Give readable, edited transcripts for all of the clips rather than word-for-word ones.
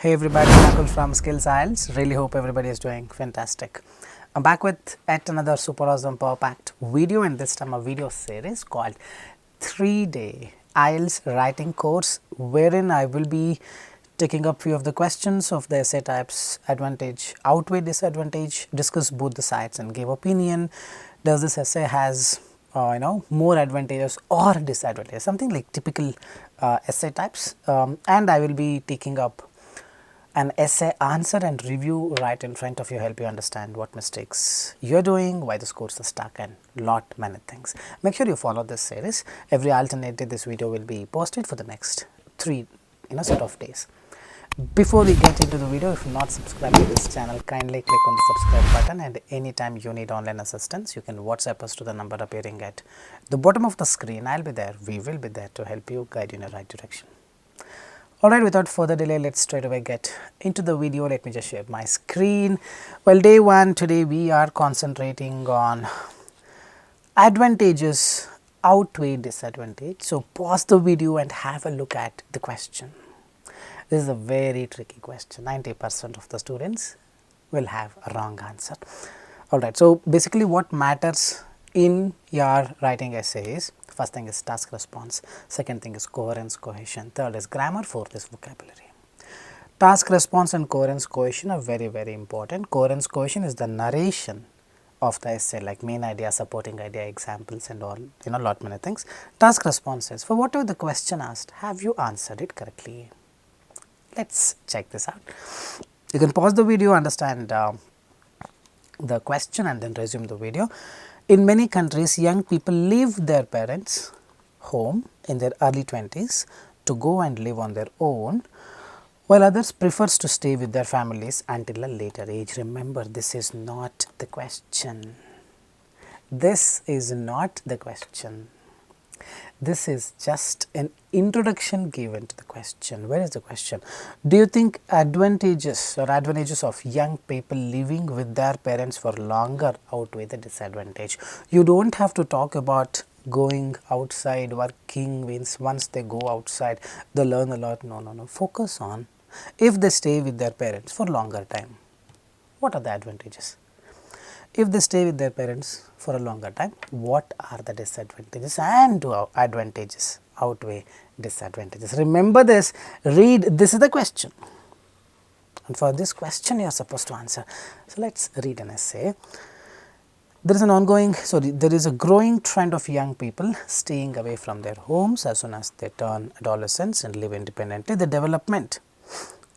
Hey everybody, Nakul from Skills IELTS. Really hope everybody is doing fantastic. I'm back with yet another super awesome power packed video, and this time a video series called 3-day IELTS writing course, wherein I will be taking up few of the questions of the essay types: advantage, outweigh, disadvantage, discuss both the sides and give opinion. Does this essay has more advantages or disadvantages, something like typical essay types, and I will be taking up an essay answer and review right in front of you, help you understand what mistakes you're doing, why the scores are stuck, and lot many things. Make sure you follow this series. Every alternate day this video will be posted for the next 3 set of days. Before we get into the video, if you're not subscribed to this channel, kindly click on the subscribe button, and anytime you need online assistance, you can WhatsApp us to the number appearing at the bottom of the screen. I'll be there, we will be there to help you, guide you in the right direction. Alright, without further delay, let's straight away get into the video. Let me just share my screen. Well, day 1, today we are concentrating on advantages outweigh disadvantage. So, pause the video and have a look at the question. This is a very tricky question. 90% of the students will have a wrong answer. Alright, so basically what matters in your writing essays: first thing is task response, second thing is coherence, cohesion, third is grammar, fourth is vocabulary. Task response and coherence, cohesion are very, very important. Coherence, cohesion is the narration of the essay, like main idea, supporting idea, examples and all, lot many things. Task response is for whatever the question asked, have you answered it correctly? Let's check this out. You can pause the video, understand the question and then resume the video. In many countries, young people leave their parents' home in their early 20s to go and live on their own, while others prefers to stay with their families until a later age. Remember, this is not the question. This is not the question. This is just an introduction given to the question. Where is the question? Do you think advantages of young people living with their parents for longer outweigh the disadvantage? You don't have to talk about going outside, working means once they go outside, they learn a lot. No. Focus on if they stay with their parents for longer time. What are the advantages? If they stay with their parents for a longer time, what are the disadvantages, and do advantages outweigh disadvantages? Remember this, read, this is the question, and for this question you are supposed to answer. So, let us read an essay. There is a growing trend of young people staying away from their homes as soon as they turn adolescents and live independently. The development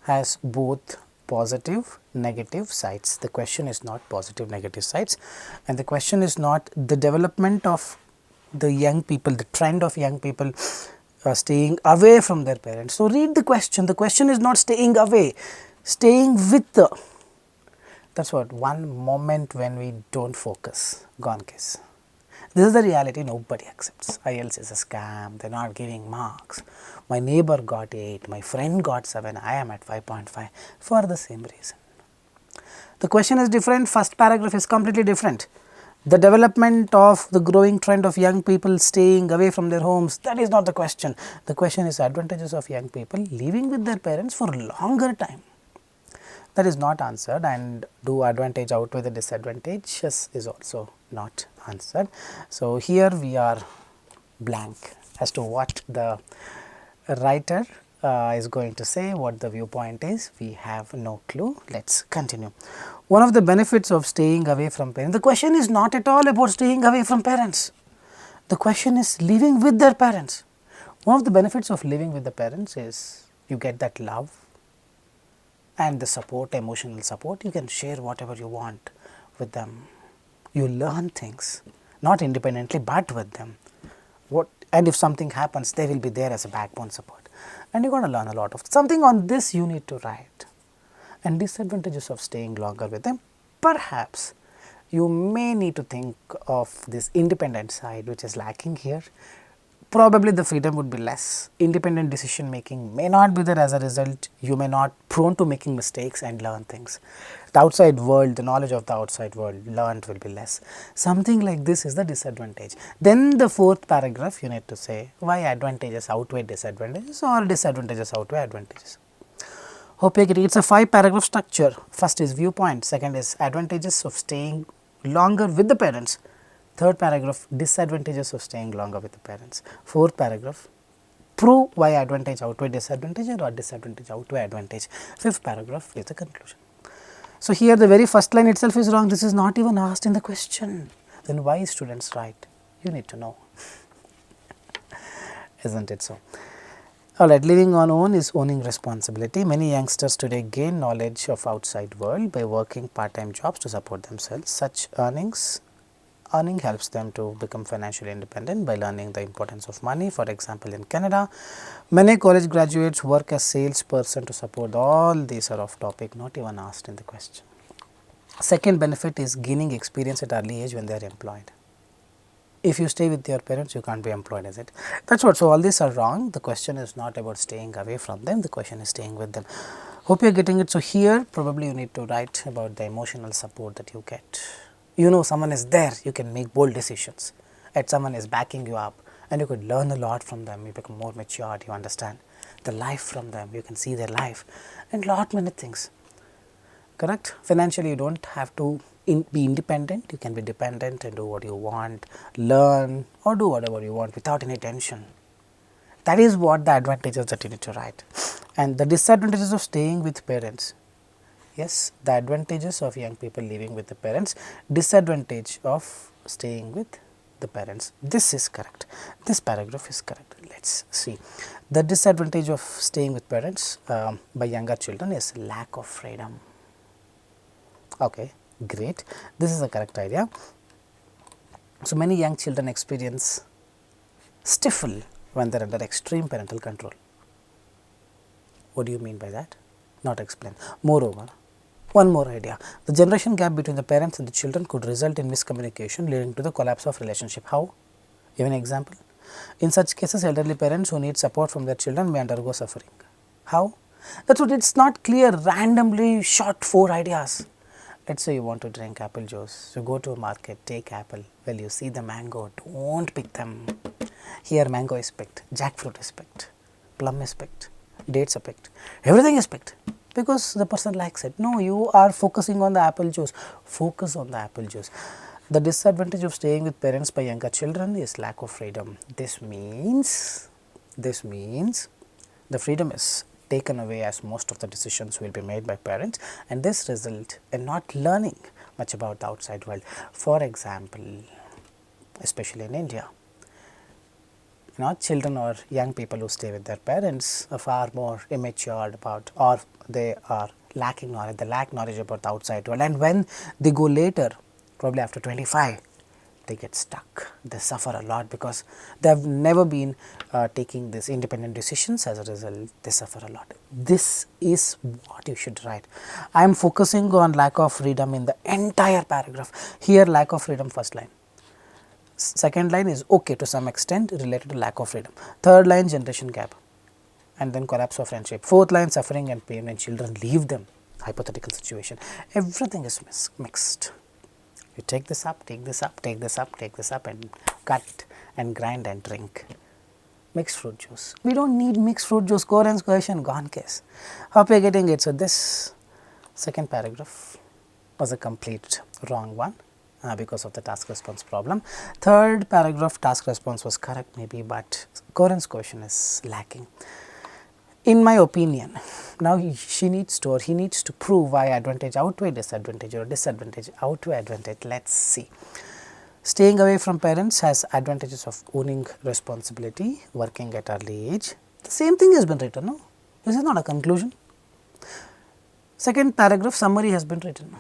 has both positive, negative sides. The question is not positive, negative sides, and the question is not the development of the young people, the trend of young people staying away from their parents. So, read the question. The question is not staying away, staying with the. That's what one moment when we don't focus, gone case. This is the reality nobody accepts. IELTS is a scam, they are not giving marks. My neighbor got 8, my friend got 7, I am at 5.5 for the same reason. The question is different, first paragraph is completely different. The development of the growing trend of young people staying away from their homes, that is not the question. The question is advantages of young people living with their parents for a longer time. That is not answered, and do advantage outweigh the disadvantages is also not answered. So, here we are blank as to what the writer is going to say, what the viewpoint is. We have no clue. Let us continue. One of the benefits of staying away from parents, the question is not at all about staying away from parents. The question is living with their parents. One of the benefits of living with the parents is you get that love and the support, emotional support. You can share whatever you want with them. You learn things, not independently but with them. And if something happens, they will be there as a backbone support. And you are going to learn a lot of something on this you need to write. And disadvantages of staying longer with them, perhaps you may need to think of this independent side which is lacking here. Probably the freedom would be less, independent decision making may not be there. As a result, you may not prone to making mistakes and learn things. The outside world, the knowledge of the outside world learned will be less. Something like this is the disadvantage. Then the fourth paragraph you need to say why advantages outweigh disadvantages or disadvantages outweigh advantages. Hope you get it. It's a 5-paragraph structure. First is viewpoint, second is advantages of staying longer with the parents, third paragraph disadvantages of staying longer with the parents, fourth paragraph prove why advantage outweigh disadvantage or disadvantage outweigh advantage, fifth paragraph is the conclusion. So, here the very first line itself is wrong, this is not even asked in the question, then why students write? You need to know, isn't it so? Alright, living on own is owning responsibility. Many youngsters today gain knowledge of outside world by working part-time jobs to support themselves. Such earning helps them to become financially independent by learning the importance of money. For example, in Canada, many college graduates work as salesperson to support. All these are off topic, not even asked in the question. Second benefit is gaining experience at early age when they are employed. If you stay with your parents, you can't be employed, is it? That's what. So, all these are wrong. The question is not about staying away from them, the question is staying with them. Hope you are getting it. So, here probably you need to write about the emotional support that you get. You know someone is there, you can make bold decisions, and someone is backing you up, and you could learn a lot from them, you become more matured, you understand the life from them, you can see their life and lot many things, correct. Financially you do not have to be independent, you can be dependent and do what you want, learn or do whatever you want without any tension. That is what the advantages that you need to write. And the disadvantages of staying with parents. Yes, the advantages of young people living with the parents, disadvantage of staying with the parents. This is correct. This paragraph is correct. Let us see. The disadvantage of staying with parents by younger children is lack of freedom. Okay, great. This is the correct idea. So, many young children experience stifle when they are under extreme parental control. What do you mean by that? Not explained. Moreover, one more idea, the generation gap between the parents and the children could result in miscommunication leading to the collapse of relationship. How? Give an example. In such cases, elderly parents who need support from their children may undergo suffering. How? That is what, it is not clear, randomly shot 4 ideas. Let us say you want to drink apple juice, you go to a market, take apple, well you see the mango, do not pick them. Here mango is picked, jackfruit is picked, plum is picked, dates are picked, everything is picked. Because the person likes it. No, you are focusing on the apple juice, focus on the apple juice. The disadvantage of staying with parents by younger children is lack of freedom. This means the freedom is taken away as most of the decisions will be made by parents, and this result in not learning much about the outside world. For example, especially in India, children or young people who stay with their parents are far more immature about, or they are lacking knowledge, they lack knowledge about the outside world, and when they go later, probably after 25, they get stuck, they suffer a lot because they have never been taking these independent decisions. As a result, they suffer a lot. This is what you should write. I am focusing on lack of freedom in the entire paragraph. Here lack of freedom, first line. Second line is okay to some extent related to lack of freedom. Third line, generation gap, and then collapse of friendship. Fourth line, suffering and pain when children leave them, hypothetical situation. Everything is mixed. You take this up, take this up, take this up, take this up and cut and grind and drink. Mixed fruit juice. We do not need mixed fruit juice, coherence, cohesion, gone case. Hope you are getting it. So, this second paragraph was a complete wrong one. Because of the task response problem. Third paragraph, task response was correct maybe, but coherence cohesion is lacking. In my opinion, now he needs to prove why advantage outweigh disadvantage or disadvantage outweigh advantage. Let us see. Staying away from parents has advantages of owning responsibility, working at early age. The same thing has been written, no? This is not a conclusion. Second paragraph, summary has been written.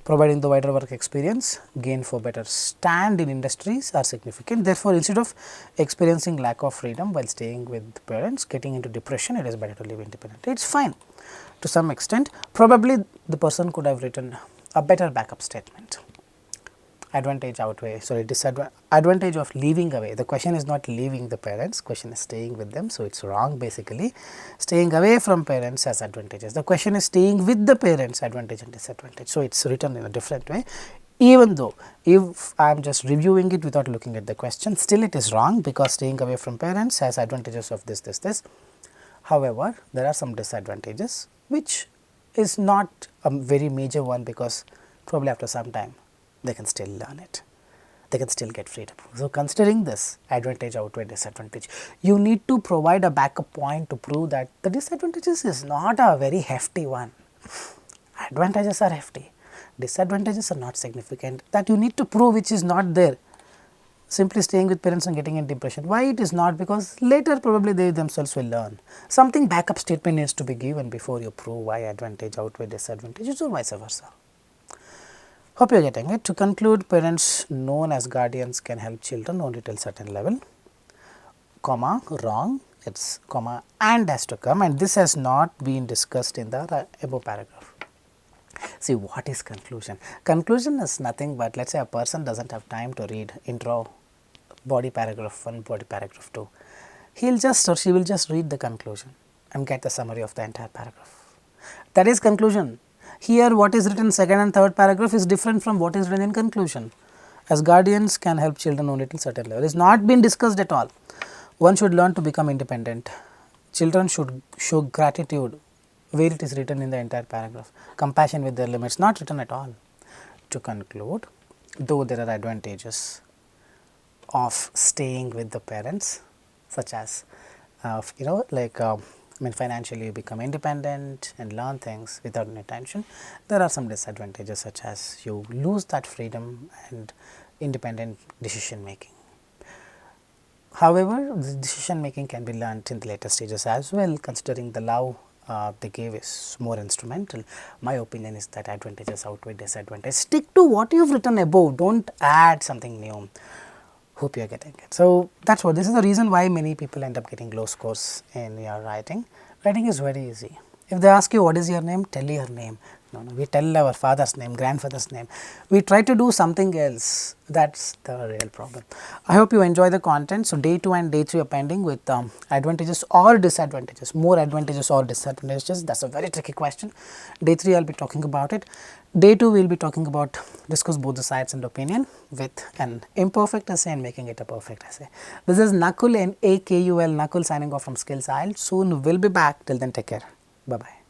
Providing the wider work experience, gain for better stand in industries are significant. Therefore, instead of experiencing lack of freedom while staying with parents, getting into depression, it is better to live independently. It is fine to some extent. Probably the person could have written a better backup statement. Advantage outweigh, advantage of leaving away. The question is not leaving the parents, question is staying with them. So, it is wrong basically. Staying away from parents has advantages. The question is staying with the parents, advantage and disadvantage. So, it is written in a different way. Even though if I am just reviewing it without looking at the question, still it is wrong because staying away from parents has advantages of this. However, there are some disadvantages which is not a very major one, because probably after some time they can still learn it, they can still get freedom. So, considering this advantage outweigh disadvantage, you need to provide a backup point to prove that the disadvantages is not a very hefty one. Advantages are hefty, disadvantages are not significant, that you need to prove, which is not there. Simply staying with parents and getting in depression, why it is not? Because later probably they themselves will learn. Something backup statement needs to be given before you prove why advantage outweigh disadvantages, or vice versa. Hope you are getting it. To conclude, parents known as guardians can help children only till certain level, comma, wrong, it is comma and has to come, and this has not been discussed in the above paragraph. See, what is conclusion? Conclusion is nothing but, let us say a person does not have time to read intro, body paragraph 1, body paragraph 2. He will just or she will just read the conclusion and get the summary of the entire paragraph. That is conclusion. Here what is written second and third paragraph is different from what is written in conclusion. As guardians can help children only till certain level. It is not been discussed at all. One should learn to become independent. Children should show gratitude, where it is written in the entire paragraph. Compassion with their limits, not written at all. To conclude, though there are advantages of staying with the parents, such as financially you become independent and learn things without any tension. There are some disadvantages, such as you lose that freedom and independent decision making. However, the decision making can be learnt in the later stages as well, considering the love they gave is more instrumental. My opinion is that advantages outweigh disadvantages. Stick to what you have written above, do not add something new. Hope you are getting it. So, that is what, this is the reason why many people end up getting low scores in your writing. Writing is very easy. If they ask you what is your name, tell your name. No, we tell our father's name, grandfather's name. We try to do something else. That is the real problem. I hope you enjoy the content. So, day 2 and day 3 are pending with advantages or disadvantages, more advantages or disadvantages. That is a very tricky question. Day 3 I will be talking about it. Day 2 we will be talking about, discuss both the sides and opinion with an imperfect essay and making it a perfect essay. This is Nakul, Nakul, signing off from Skills IELTS. Soon we will be back. Till then, take care. Bye bye.